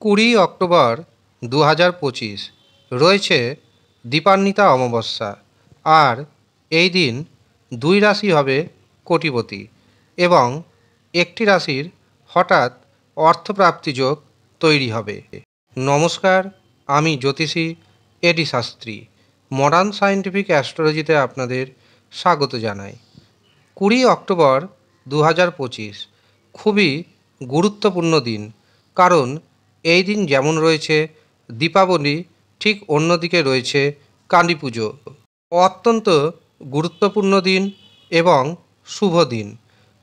20 October 2025 রয়েছে দীপান্বিতা অমাবস্যা। আর এই দিন দুই রাশি হবে কোটিপতি এবং একটি রাশির হঠাৎ অর্থপ্রাপ্তি যোগ তৈরি হবে। নমস্কার, আমি জ্যোতিষী এডি শাস্ত্রী। মডার্ন সায়েন্টিফিক অ্যাস্ট্রোলজিতে আপনাদের স্বাগত জানাই। 20 অক্টোবর 2025 খুবই গুরুত্বপূর্ণ দিন, কারণ এই দিন যেমন রয়েছে দীপাবলি, ঠিক অন্যদিকে রয়েছে কালী পুজো। অত্যন্ত গুরুত্বপূর্ণ দিন এবং শুভ দিন।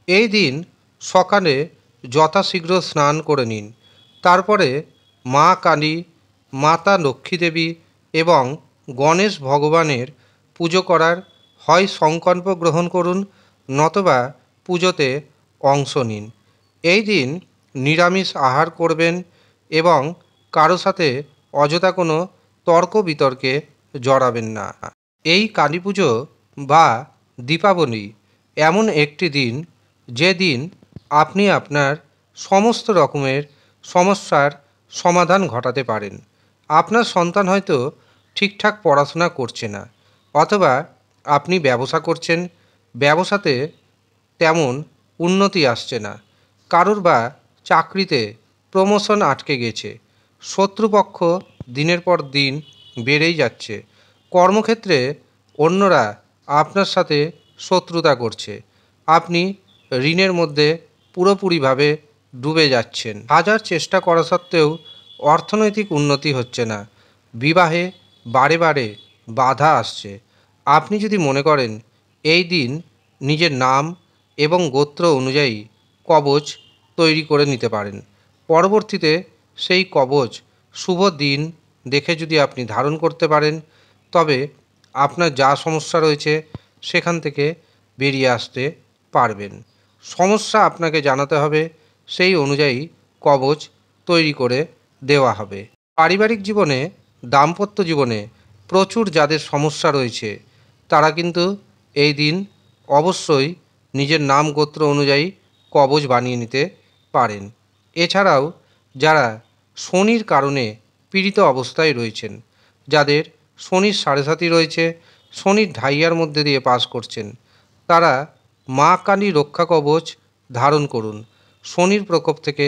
এই দিন সকালে যথাশীঘ্র স্নান করে নিন। তারপরে মা কালী, মাতা লক্ষ্মী দেবী এবং গণেশ ভগবানের পুজো করার হয় সংকল্প গ্রহণ করুন, নতবা পুজোতে অংশ নিন। এই দিন নিরামিষ আহার করবেন এবং কারো সাথে অযথা কোনো তর্ক বিতর্কে জড়াবেন না। এই কালী পুজো বা দীপাবলি এমন একটি দিন, যে দিন আপনি আপনার সমস্ত রকমের সমস্যার সমাধান ঘটাতে পারেন। আপনার সন্তান হয়তো ঠিকঠাক পড়াশোনা করছে না, অথবা আপনি ব্যবসা করছেন, ব্যবসাতে তেমন উন্নতি আসছে না, কারোর বা চাকরিতে প্রমোশন আটকে গেছে, শত্রুপক্ষ দিনের পর দিন বেড়েই যাচ্ছে, কর্মক্ষেত্রে অন্যরা আপনার সাথে শত্রুতা করছে, আপনি ঋণের মধ্যে পুরোপুরিভাবে ডুবে যাচ্ছেন, হাজার চেষ্টা করা সত্ত্বেও অর্থনৈতিক উন্নতি হচ্ছে না, বিবাহে বারে বারে বাধা আসছে। আপনি যদি মনে করেন এই দিন নিজের নাম এবং গোত্র অনুযায়ী কবচ তৈরি করে নিতে পারেন, পরবর্তীতে সেই কবচ শুভ দিন দেখে যদি আপনি ধারণ করতে পারেন, তবে আপনার যা সমস্যা রয়েছে সেখান থেকে বেরিয়ে আসতে পারবেন। সমস্যা আপনাকে জানাতে হবে, সেই অনুযায়ী কবচ তৈরি করে দেওয়া হবে। পারিবারিক জীবনে, দাম্পত্য জীবনে প্রচুর যাদের সমস্যা রয়েছে, তারা কিন্তু এই দিন অবশ্যই নিজের নাম গোত্র অনুযায়ী কবচ বানিয়ে নিতে পারেন। এছাড়াও যারা শনির কারণে পীড়িত অবস্থায় রয়েছেন, যাদের শনির সাড়ে সাতি রয়েছে, শনির ঢাইয়ার মধ্যে দিয়ে পাস করছেন, তারা মা কালী রক্ষা কবচ ধারণ করুন। শনির প্রকোপ থেকে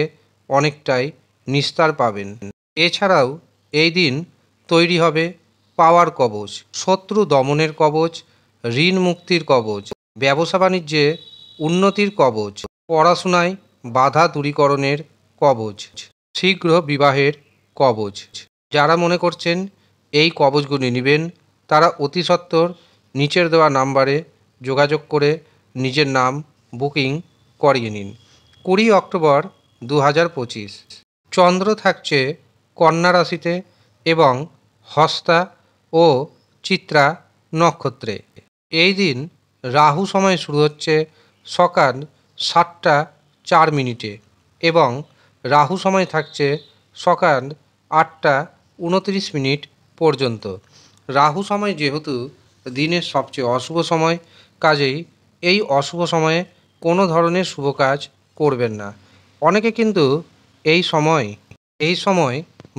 অনেকটাই নিস্তার পাবেন। এছাড়াও এই দিন তৈরি হবে পাওয়ার কবচ, শত্রু দমনের কবচ, ঋণ মুক্তির কবচ, ব্যবসা বাণিজ্যে উন্নতির কবচ, পড়াশোনায় বাধা দূরীকরণের কবচ, শীঘ্র বিবাহের কবচ। যারা মনে করছেন এই কবচগুলি নেবেন, তারা অতি সত্বর নিচের দেওয়া নাম্বারে যোগাযোগ করে নিজের নাম বুকিং করিয়ে নিন। 20 অক্টোবর 2025 চন্দ্র থাকছে কন্যা রাশিতে এবং হস্তা ও চিত্রা নক্ষত্রে। এই দিন রাহু সময় শুরু হচ্ছে সকাল 7টা 4 মিনিটে এবং রাহু সময় থাকছে সকাল 8টা 29 মিনিট পর্যন্ত। রাহু সময় যেহেতু দিনের সবচেয়ে অশুভ সময়, কাজেই এই অশুভ সময়ে কোনো ধরনের শুভ কাজ করবেন না। অনেকে কিন্তু এই সময়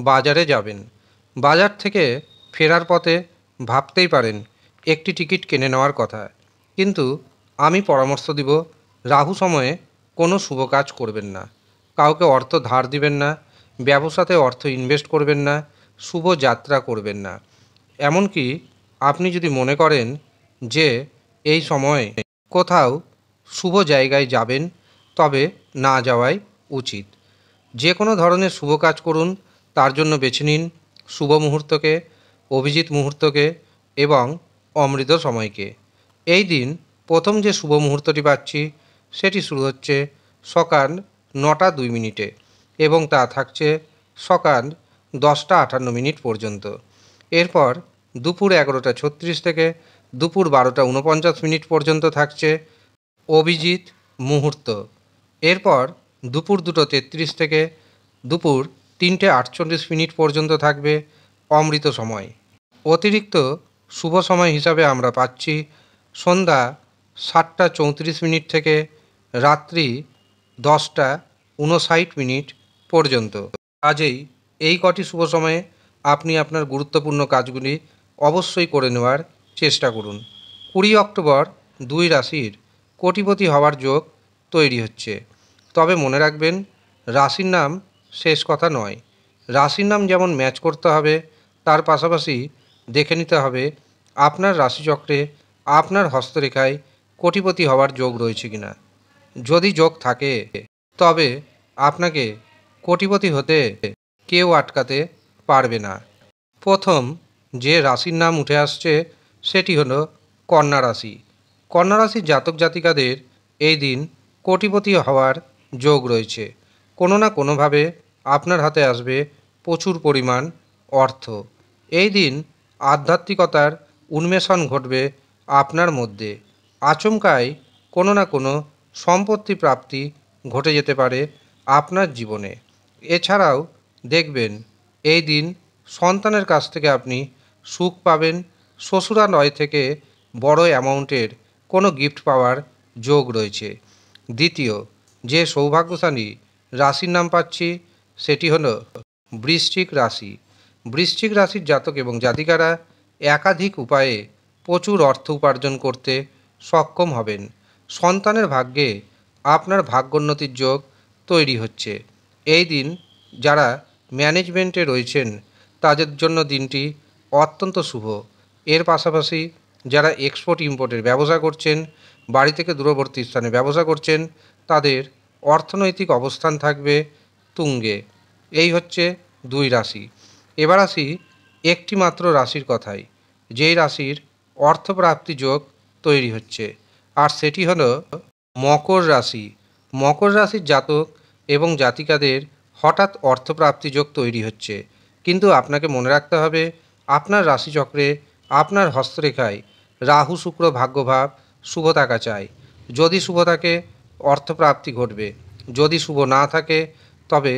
বাজারে যাবেন, বাজার থেকে ফেরার পথে ভাবতেই পারেন একটি টিকিট কিনে নেওয়ার কথা, কিন্তু আমি পরামর্শ দিব রাহু সময়ে কোনো শুভ কাজ করবেন না, কাউকে অর্থ ধার দিবেন না, ব্যবসাতে অর্থ ইনভেস্ট করবেন না, শুভ যাত্রা করবেন না। এমনকি আপনি যদি মনে করেন যে এই সময় কোথাও শুভ জায়গায় যাবেন, তবে না যাওয়াই উচিত। যে কোনো ধরনের শুভ কাজ করুন, তার জন্য বেছে নিন শুভ মুহূর্তকে, অভিজিৎ মুহূর্তকে এবং অমৃত সময়কে। এই দিন প্রথম যে শুভ মুহূর্তটি পাচ্ছি, সেটি শুরু হচ্ছে সকাল 9টা 2 মিনিটে এবং তা থাকছে সকাল 10টা 58 মিনিট পর্যন্ত। এরপর দুপুর 11টা 36 থেকে দুপুর 12টা 49 মিনিট পর্যন্ত থাকছে অভিজিৎ মুহূর্ত। এরপর দুপুর 2টা 33 থেকে দুপুর 3টে 48 মিনিট পর্যন্ত থাকবে অমৃত সময়। অতিরিক্ত শুভ সময় হিসাবে আমরা পাচ্ছি সন্ধ্যা 7টা 34 মিনিট থেকে রাত্রি 10টা 59 মিনিট পর্যন্ত। কাজেই এই কটি শুভ সময়ে আপনি আপনার গুরুত্বপূর্ণ কাজগুলি অবশ্যই করে নেওয়ার চেষ্টা করুন। 20 অক্টোবর 2 রাশির কোটিপতি হওয়ার যোগ তৈরি হচ্ছে। তবে মনে রাখবেন, রাশির নাম শেষ কথা নয়। রাশির নাম যেমন ম্যাচ করতে হবে, তার পাশাপাশি দেখে নিতে হবে আপনার রাশিচক্রে আপনার হস্তরেখায় কোটিপতি হওয়ার যোগ রয়েছে কিনা। যদি যোগ থাকে তবে আপনাকে কোটিপতি হতে কেউ আটকাতে পারবে না। প্রথম যে রাশির নাম উঠে আসছে সেটি হলো কন্যা রাশি। কন্যা রাশির জাতক জাতিকাদের এই দিন কোটিপতি হওয়ার যোগ রয়েছে। কোনো না কোনোভাবে আপনার হাতে আসবে প্রচুর পরিমাণ অর্থ। এই দিন আধ্যাত্মিকতার উন্মেষণ ঘটবে আপনার মধ্যে। আচমকাই কোনো না কোনো সম্পত্তি প্রাপ্তি ঘটে যেতে পারে আপনার জীবনে। এছাড়াও দেখবেন, এই দিন সন্তানের কাছ থেকে আপনি সুখ পাবেন। শ্বশুরালয় থেকে বড় অ্যামাউন্টের কোনো গিফট পাওয়ার যোগ রয়েছে। দ্বিতীয় যে সৌভাগ্যশালী রাশির নাম পাচ্ছি সেটি হলো বৃশ্চিক রাশি। বৃশ্চিক রাশির জাতক এবং জাতিকারা একাধিক উপায়ে প্রচুর অর্থ উপার্জন করতে সক্ষম হবেন। সন্তানের ভাগ্যে আপনার ভাগ্যোন্নতির যোগ তৈরি হচ্ছে। এই দিন যারা ম্যানেজমেন্টে রয়েছেন তাদের জন্য দিনটি অত্যন্ত শুভ। এর পাশাপাশি যারা এক্সপোর্ট ইম্পোর্টের ব্যবসা করছেন, বাড়ি থেকে দূরবর্তী স্থানে ব্যবসা করছেন, তাদের অর্থনৈতিক অবস্থান থাকবে তুঙ্গে। এই হচ্ছে 2 রাশি। এবার আসি একটি মাত্র রাশির কথায়, যেই রাশির অর্থপ্রাপ্তি যোগ তৈরি হচ্ছে, আর সেটি হলো মকর রাশি। মকর রাশির জাতক এবং জাতিকাদের হঠাৎ অর্থপ্রাপ্তি যোগ তৈরি হচ্ছে, কিন্তু আপনাকে মনে রাখতে হবে আপনার রাশিচক্রে আপনার হস্তরেখায় রাহু শুক্র ভাগ্যভাব শুভ থাকা চাই। যদি শুভ থাকে অর্থপ্রাপ্তি ঘটবে, যদি শুভ না থাকে তবে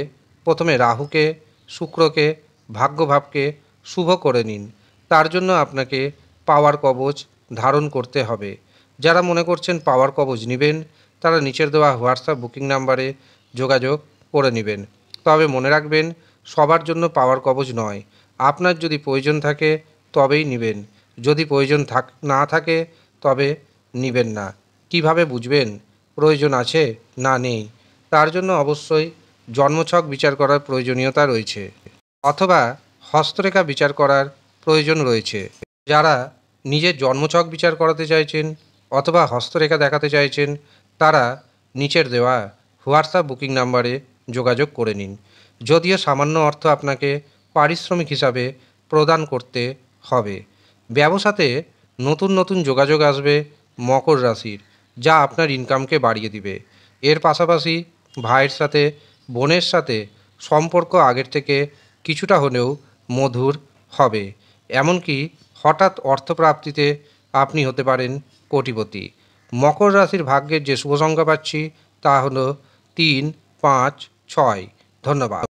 প্রথমে রাহুকে শুক্রকে ভাগ্যভাবকে শুভ করে নিন। তার জন্য আপনাকে পাওয়ার কবচ ধারণ করতে হবে। যারা মনে করছেন পাওয়ার কবচ নেবেন, তারা নিচের দেওয়া হোয়াটসঅ্যাপ বুকিং নাম্বারে যোগাযোগ করে নেবেন। তবে মনে রাখবেন, সবার জন্য পাওয়ার কবচ নয়। আপনার যদি প্রয়োজন থাকে তবেই নেবেন, যদি প্রয়োজন না থাকে তবে নেবেন না। কিভাবে বুঝবেন প্রয়োজন আছে না নেই? তার জন্য অবশ্যই জন্মছক বিচার করার প্রয়োজনীয়তা রয়েছে, অথবা হস্তরেখা বিচার করার প্রয়োজন রয়েছে। যারা নিজের জন্মছক বিচার করাতে চাইছেন অথবা হস্তরেখা দেখাতে চাইছেন, তারা নিচের দেওয়া হোয়াটসঅ্যাপ বুকিং নাম্বারে যোগাযোগ করে নিন। যদিও সামান্য অর্থ আপনাকে পারিশ্রমিক হিসাবে প্রদান করতে হবে। ব্যবসাতে নতুন নতুন যোগাযোগ আসবে মকর রাশির, যা আপনার ইনকামকে বাড়িয়ে দিবে। এর পাশাপাশি ভাইয়ের সাথে বোনের সাথে সম্পর্ক আগের থেকে কিছুটা হলেও মধুর হবে। এমনকি হঠাৎ অর্থপ্রাপ্তিতে আপনি হতে পারেন কোটিপতি। মকর রাশির ভাগ্যের যে শুভ সংখ্যা পাচ্ছি তা হলো 3, 5, 6। ধন্যবাদ।